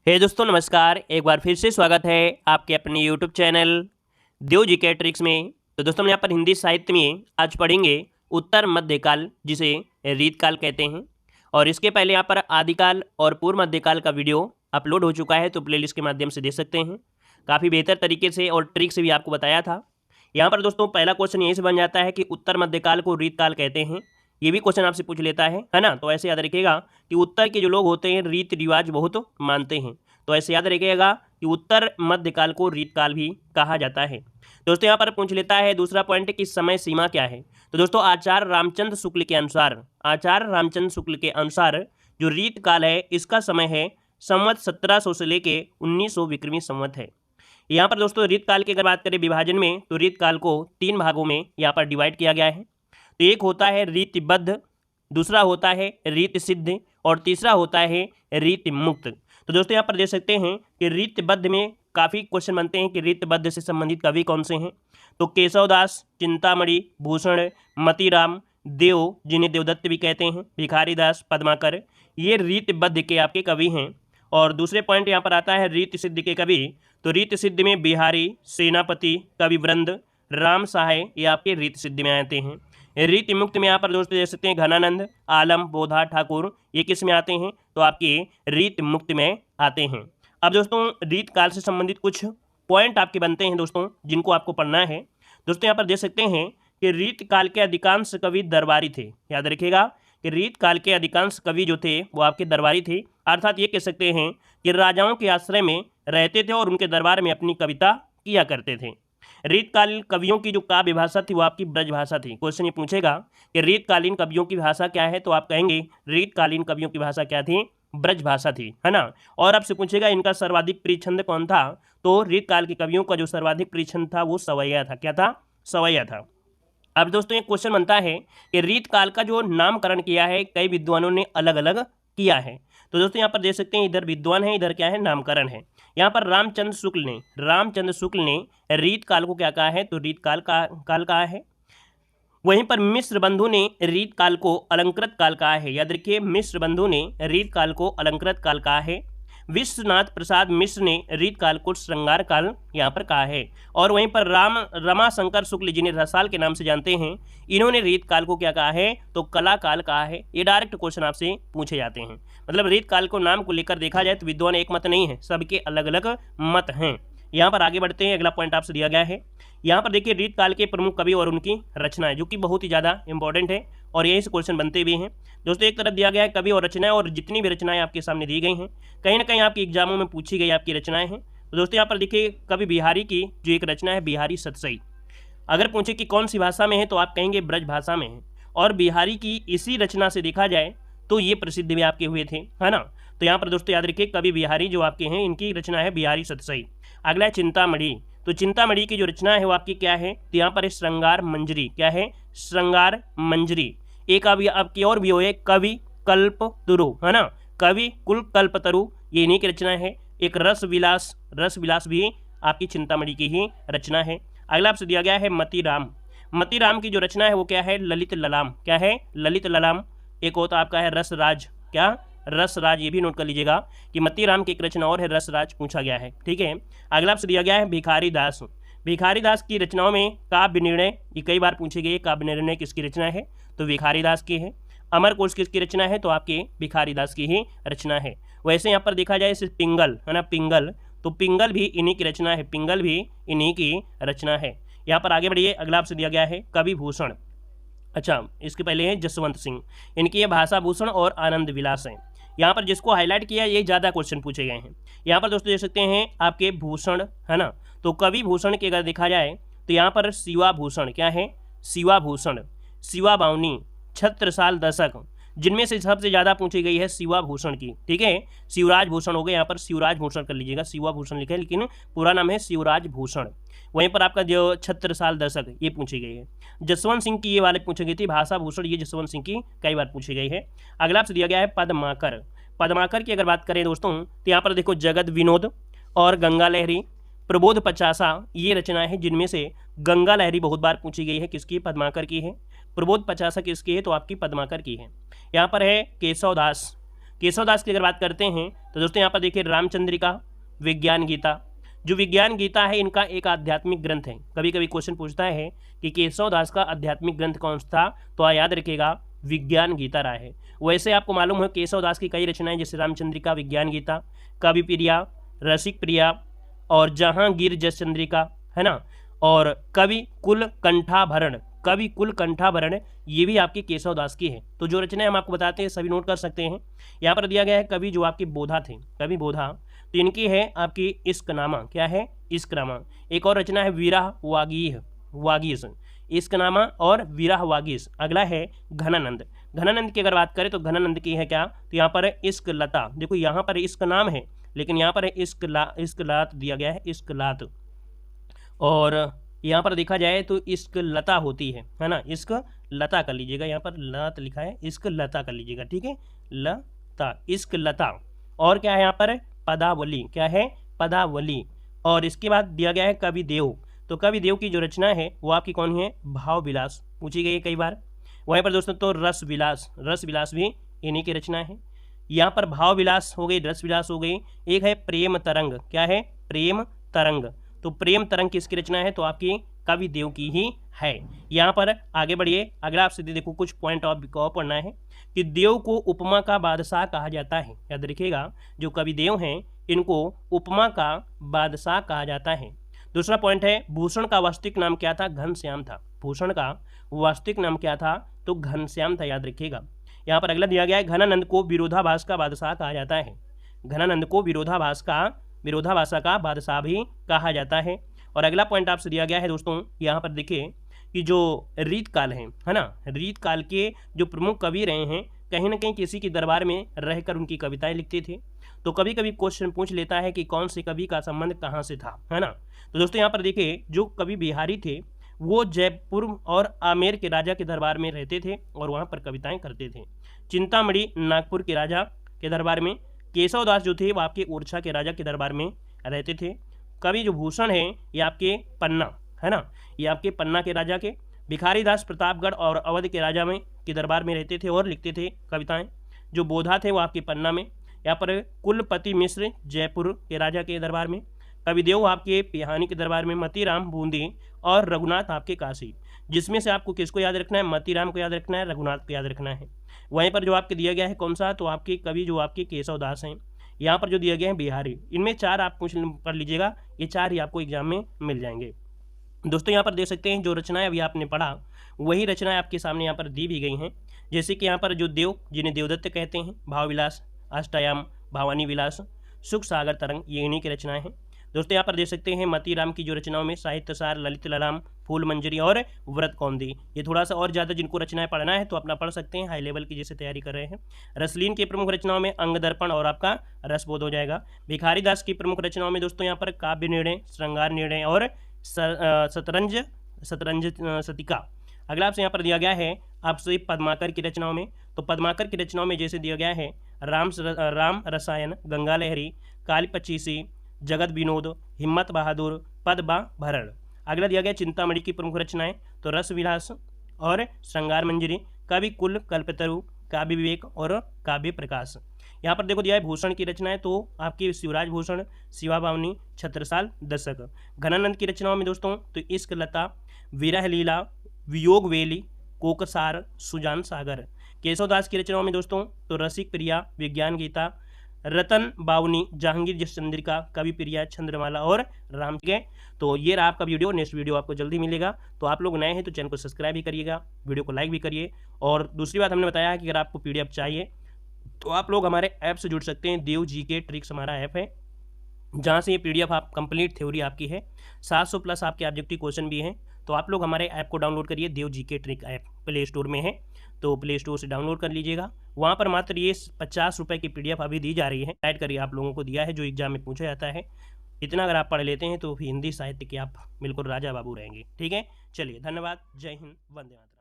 हे दोस्तों नमस्कार। एक बार फिर से स्वागत है आपके अपने यूट्यूब चैनल देव जी के ट्रिक्स में। तो दोस्तों हम यहाँ पर हिंदी साहित्य में आज पढ़ेंगे उत्तर मध्यकाल, जिसे रीतकाल कहते हैं। और इसके पहले यहाँ पर आदिकाल और पूर्व मध्यकाल का वीडियो अपलोड हो चुका है, तो प्लेलिस्ट के माध्यम से देख सकते हैं। काफ़ी बेहतर तरीके से और ट्रिक से भी आपको बताया था। यहाँ पर दोस्तों पहला क्वेश्चन यहीं से बन जाता है कि उत्तर मध्यकाल को रीतकाल कहते हैं। ये भी क्वेश्चन आपसे पूछ लेता है ना। तो ऐसे याद रखिएगा कि उत्तर के जो लोग होते हैं रीत रिवाज बहुत मानते हैं। तो ऐसे याद रखिएगा कि उत्तर मध्यकाल को रीतकाल भी कहा जाता है। दोस्तों यहाँ पर पूछ लेता है दूसरा पॉइंट कि समय सीमा क्या है। तो दोस्तों आचार्य रामचंद्र शुक्ल के अनुसार जो रीतकाल है इसका समय है संवत 1700 से लेके 1900 विक्रमी संवत है। यहाँ पर दोस्तों रीतकाल की अगर बात करें विभाजन में, तो रीतकाल को 3 भागों में यहाँ पर डिवाइड किया गया है। तो एक होता है रीतिबद्ध, दूसरा होता है रीत सिद्ध और तीसरा होता है रीत मुक्त। तो दोस्तों यहाँ पर देख सकते हैं कि रीतबद्ध में काफ़ी क्वेश्चन बनते हैं कि रीतबद्ध से संबंधित कवि कौन से हैं। तो केशवदास, चिंतामणि, भूषण, मतीराम, देव जिन्हें देवदत्त भी कहते हैं, भिखारीदास, पद्माकर, ये रीतबद्ध के आपके कवि हैं। और दूसरे पॉइंट यहाँ पर आता है रीत सिद्ध के कवि। तो रीत सिद्ध में बिहारी, सेनापति, कविवृंद, राम सहाय ये आपके रीत सिद्ध में आते हैं। रीत मुक्त में यहाँ पर दोस्तों देख सकते हैं घनानंद, आलम, बोधा, ठाकुर, ये किस में आते हैं, तो आपके रीत मुक्त में आते हैं। अब दोस्तों रीत काल से संबंधित कुछ पॉइंट आपके बनते हैं दोस्तों, जिनको आपको पढ़ना है। दोस्तों यहाँ पर देख सकते हैं कि रीत काल के अधिकांश कवि दरबारी थे। याद रखिएगा कि रीत काल के अधिकांश कवि जो थे वो आपके दरबारी थे, अर्थात ये कह सकते हैं कि राजाओं के आश्रय में रहते थे और उनके दरबार में अपनी कविता किया करते थे। रीतकालीन कवियों की जो काव्य भाषा थी वो आपकी ब्रज भाषा थी। क्वेश्चन ये पूछेगा कि रीतकालीन कवियों की भाषा क्या है, तो आप कहेंगे रीतकालीन कवियों की भाषा क्या थी, ब्रज भाषा थी, है ना। और आपसे पूछेगा इनका सर्वाधिक प्रिय छंद कौन था, तो रीतकाल के कवियों का जो सर्वाधिक प्रिय छंद था वो सवैया था। क्या था? सवैया था। अब दोस्तों एक क्वेश्चन बनता है कि रीतकाल का जो नामकरण किया है कई विद्वानों ने अलग अलग किया है। तो दोस्तों यहाँ पर देख सकते हैं इधर विद्वान है, इधर क्या है, नामकरण है। यहाँ पर रामचंद्र शुक्ल ने रीतकाल को क्या कहा है, तो रीतकाल काल कहा है। वहीं पर मिश्र बंधु ने रीतकाल को अलंकृत काल कहा है। याद रखिए मिश्र बंधु ने रीतकाल को अलंकृत काल कहा है। विश्वनाथ प्रसाद मिश्र ने रीतकाल को श्रृंगार काल यहाँ पर कहा है। और वहीं पर रमाशंकर शुक्ल जिन्हें रसाल के नाम से जानते हैं, इन्होंने रीतकाल को क्या कहा है, तो कला काल कहा है। ये डायरेक्ट क्वेश्चन आपसे पूछे जाते हैं। मतलब रीतकाल को नाम को लेकर देखा जाए तो विद्वान एक मत नहीं है, सबके अलग अलग मत हैं। यहाँ पर आगे बढ़ते हैं, अगला पॉइंट आपसे दिया गया है। यहाँ पर देखिए रीतकाल के प्रमुख कवि और उनकी रचनाएं, जो कि बहुत ही ज़्यादा इंपॉर्टेंट है और यहीं से क्वेश्चन बनते भी हैं। दोस्तों एक तरफ दिया गया है कवि और रचनाएं, और जितनी भी रचनाएं आपके सामने दी गई हैं कहीं ना कहीं आपकी एग्जामों में पूछी गई आपकी रचनाएं हैं। तो दोस्तों यहाँ पर देखिए कवि बिहारी की जो एक रचना है बिहारी सतसई, अगर पूछे कि कौन सी भाषा में है तो आप कहेंगे ब्रज भाषा में है। और बिहारी की इसी रचना से देखा जाए तो ये प्रसिद्ध भी आपके हुए थे, है ना। तो यहाँ पर दोस्तों याद रखिए कवि बिहारी जो आपके हैं इनकी रचना है बिहारी सतसई। अगला है चिंतामणि। तो चिंतामणि की जो रचना है वो आपकी क्या है, तो यहाँ पर है श्रृंगार मंजरी। क्या है? श्रृंगार मंजरी। एक अभी आपकी और भी हो है कवि कल्पतरु, है ना, कवि कुल कल्पतरु, ये इन्हीं की रचना है। एक रस विलास भी आपकी चिंतामणि की ही रचना है। अगला आपसे दिया गया है मतीराम की जो रचना है वो क्या है, ललित ललाम। क्या है? ललित ललाम। एक होता आपका है रसराज। क्या? रसराज। ये भी नोट कर लीजिएगा कि मतीराम की एक रचना और है रसराज, पूछा गया है। ठीक है। अगला आपसे दिया गया है भिखारीदास की रचनाओं में काव्य निर्णय, ये कई बार पूछे गए काव्य निर्णय किसकी रचना है, तो भिखारीदास की है। अमर कोश किसकी रचना है, तो आपके भिखारीदास की ही रचना है। वैसे यहाँ पर देखा जाए सिर्फ पिंगल, है ना, पिंगल, तो पिंगल भी इन्हीं की रचना है, पिंगल भी इन्हीं की रचना है। यहाँ पर आगे बढ़िए, अगला आपसे दिया गया है कवि भूषण। अच्छा, इसके पहले है जसवंत सिंह, इनकी ये भाषा भूषण और आनंद विलास है। यहाँ पर जिसको हाईलाइट किया ये ज़्यादा क्वेश्चन पूछे गए हैं। यहाँ पर दोस्तों देख सकते हैं आपके भूषण, है ना, तो कवि भूषण की अगर देखा जाए तो यहाँ पर शिवा भूषण। क्या है? शिवा भूषण, शिवा बावनी, छत्रसाल दशक, जिनमें से सबसे ज़्यादा पूछी गई है शिवा भूषण की। ठीक है। शिवराज भूषण हो गए, यहाँ पर शिवराज भूषण कर लीजिएगा, शिवा भूषण लिखा है लेकिन पूरा नाम है शिवराज भूषण। वहीं पर आपका जो छत्रसाल दशक ये पूछी गई है। जसवंत सिंह की ये वाले पूछी गई थी भाषा भूषण, ये जसवंत सिंह की कई बार पूछी गई है। अगला आपसे दिया गया है पद्माकर की अगर बात करें दोस्तों तो यहाँ पर देखो जगत विनोद और गंगा लहरी, प्रबोध पचासा, ये रचनाएं हैं जिनमें से गंगा लहरी बहुत बार पूछी गई है, किसकी? पद्माकर की है। प्रबोध पचासा किसकी है, तो आपकी पद्माकर की है। यहाँ पर है केशवदास केशवदास की अगर बात करते हैं तो दोस्तों यहाँ पर देखिए रामचंद्रिका, विज्ञान गीता। जो विज्ञान गीता है इनका एक आध्यात्मिक ग्रंथ है। कभी कभी क्वेश्चन पूछता है कि केशवदास का आध्यात्मिक ग्रंथ कौन सा था, तो याद रखिएगा विज्ञान गीता रहा है। वैसे आपको मालूम है केशवदास की कई रचनाएं जैसे रामचंद्रिका, विज्ञान गीता, कवि प्रिया, रसिक प्रिया और जहांगीर जस चंद्रिका, है ना, और कवि कुल कंठाभरण, कवि कुल कंठाभरण, ये भी आपके केशवदास की है। तो जो रचनाएं हम आपको बताते हैं सभी नोट कर सकते हैं। यहाँ पर दिया गया है कवि जो आपके बोधा थे, कवि बोधा, तो इनकी है आपकी इश्कनामा। क्या है? इश्कनामा। एक और रचना है विरह वागीह, वागीश, इश्कनामा और विरह वागीश। अगला है घनानंद। घनानंद की अगर बात करें तो घनानंद की है क्या, तो यहाँ पर है इश्क लता। देखो यहाँ पर इश्क नाम है लेकिन यहाँ पर है इश्क लात दिया गया है, इश्क लात। और यहाँ पर देखा जाए तो इश्क लता होती है ना, इश्क लता कर लीजिएगा, यहाँ पर लत लिखा है, इश्क लता कर लीजिएगा, ठीक है, लता, इश्क लता। और क्या है यहाँ पर पदावली, क्या है? पदावली। और इसके बाद दिया गया है कवि देव। तो कवि देव की जो रचना है वो आपकी कौन है? भाव विलास, पूछी गई है कई बार। वहीं पर दोस्तों तो रस विलास, रस विलास भी इन्हीं की रचना है। यहाँ पर भाव विलास हो गई, रस विलास हो गई। एक है प्रेम तरंग। क्या है? प्रेम तरंग। तो प्रेम तरंग किसकी रचना है? तो आपकी कवि देव की ही है। यहाँ पर आगे बढ़िए, अगला आपसे देखो कुछ पॉइंट ऑफ पढ़ना है कि देव को उपमा का बादशाह कहा जाता है। याद रखिएगा जो कवि देव हैं इनको उपमा का बादशाह कहा जाता है। दूसरा पॉइंट है भूषण का वास्तविक नाम क्या था? घनश्याम था। भूषण का वास्तविक नाम क्या था? तो घनश्याम था, याद रखिएगा। यहाँ पर अगला दिया गया है घनानंद को विरोधाभास का बादशाह कहा जाता है। घनानंद को विरोधाभास का बादशाह भी कहा जाता है। और अगला पॉइंट आपसे दिया गया है दोस्तों, यहाँ पर देखिए कि जो रीतकाल है ना, रीतकाल के जो प्रमुख कवि रहे हैं कहीं ना कहीं किसी के दरबार में रहकर उनकी कविताएं लिखते थे। तो कभी कभी क्वेश्चन पूछ लेता है कि कौन से कवि का संबंध कहाँ से था, है ना। तो दोस्तों यहाँ पर देखिए जो कवि बिहारी थे वो जयपुर और आमेर के राजा के दरबार में रहते थे और वहाँ पर कविताएं करते थे। चिंतामणि नागपुर के राजा के दरबार में, केशवदास जो थे वो आपके ओरछा के राजा के दरबार में रहते थे। कवि जो भूषण है ये आपके पन्ना, है ना, ये आपके पन्ना के राजा के, भिखारीदास प्रतापगढ़ और अवध के राजा में के दरबार में रहते थे और लिखते थे कविताएं। जो बोधा थे वो आपके पन्ना में। यहाँ पर कुलपति मिश्र जयपुर के राजा के दरबार में, कविदेव आपके पिहानी के दरबार में, मतीराम बूंदी और रघुनाथ आपके काशी। जिसमें से आपको किसको याद रखना है? मतीराम को याद रखना है, रघुनाथ को याद रखना है। वहीं पर जो आपके दिया गया है कौन सा, तो आपके कवि जो आपके केशवदास हैं। यहाँ पर जो दिया गया है बिहारी। इनमें चार आप पूछ कर लीजिएगा, ये चार ही आपको एग्जाम में मिल जाएंगे। दोस्तों यहाँ पर देख सकते हैं जो रचनाएं अभी आपने पढ़ा वही रचनाएं आपके सामने यहाँ पर दी भी गई हैं। जैसे कि यहाँ पर जो देव जिन्हें देवदत्त कहते हैं, भाव विलास, अष्टयाम, भावानी विलास, सुख सागर तरंग, ये इन्हीं की रचनाएं हैं। दोस्तों यहाँ पर देख सकते हैं मतीराम की जो रचनाओं में साहित्य सार, ललित ललाम, फूल मंजरी और व्रत कौंदी। ये थोड़ा सा और ज़्यादा जिनको रचनाएं पढ़ना है तो अपना पढ़ सकते हैं, हाई लेवल की जैसे तैयारी कर रहे हैं। रसलीन की प्रमुख रचनाओं में अंग दर्पण और आपका रसबोध हो जाएगा। भिखारीदास की प्रमुख रचनाओं में दोस्तों यहाँ पर काव्य निर्णय, श्रृंगार निर्णय और शतरंज सतिका। अगला आपसे यहाँ पर दिया गया है आपसे पद्माकर की रचनाओं में। तो पद्माकर की रचनाओं में जैसे दिया गया है राम रसायन, गंगा लहरी, काली पचीसी, जगत विनोद, हिम्मत बहादुर, पदबा भरण। अगला दिया गया चिंतामणि की प्रमुख रचनाएं, तो रस विलास और श्रृंगार मंजरी, कवि कुल, कल्पतरु, काव्य विवेक और काव्य प्रकाश। यहाँ पर देखो दिया है भूषण की रचनाएं, तो आपकी शिवराज भूषण, शिवा बावनी, छत्रसाल, दशक। घनानंद की रचनाओं में दोस्तों तो इश्क लता, विरह लीला, वियोग वेली, कोकसार, सुजान सागर। केशवदास की रचनाओं में दोस्तों तो रसिक प्रिया, विज्ञान गीता, रतन बावनी, जहांगीर जस चंद्रिका, कवि प्रिया, चंद्रमाला और राम। ठीक है, तो ये रहा आपका वीडियो। नेक्स्ट वीडियो आपको जल्दी मिलेगा। तो आप लोग नए हैं तो चैनल को सब्सक्राइब भी करिएगा, वीडियो को लाइक भी करिए। और दूसरी बात हमने बताया है कि अगर आपको PDF चाहिए तो आप लोग हमारे ऐप से जुड़ सकते हैं। देव GK ट्रिक्स हमारा ऐप है, जहाँ से ये PDF आप कंप्लीट थ्योरी आपकी है, 700 प्लस आपके ऑब्जेक्टिव क्वेश्चन भी हैं। तो आप लोग हमारे ऐप को डाउनलोड करिए, देव GK trick app play store में है, तो प्ले स्टोर से डाउनलोड कर लीजिएगा। वहाँ पर मात्र ये 50 रुपये की PDF अभी दी जा रही है। गाइड करिए आप लोगों को दिया है जो एग्जाम में पूछा जाता है। इतना अगर आप पढ़ लेते हैं तो हिंदी साहित्य के आप बिल्कुल राजा बाबू रहेंगे। ठीक है, चलिए धन्यवाद, जय हिंद, वंदे मातरम।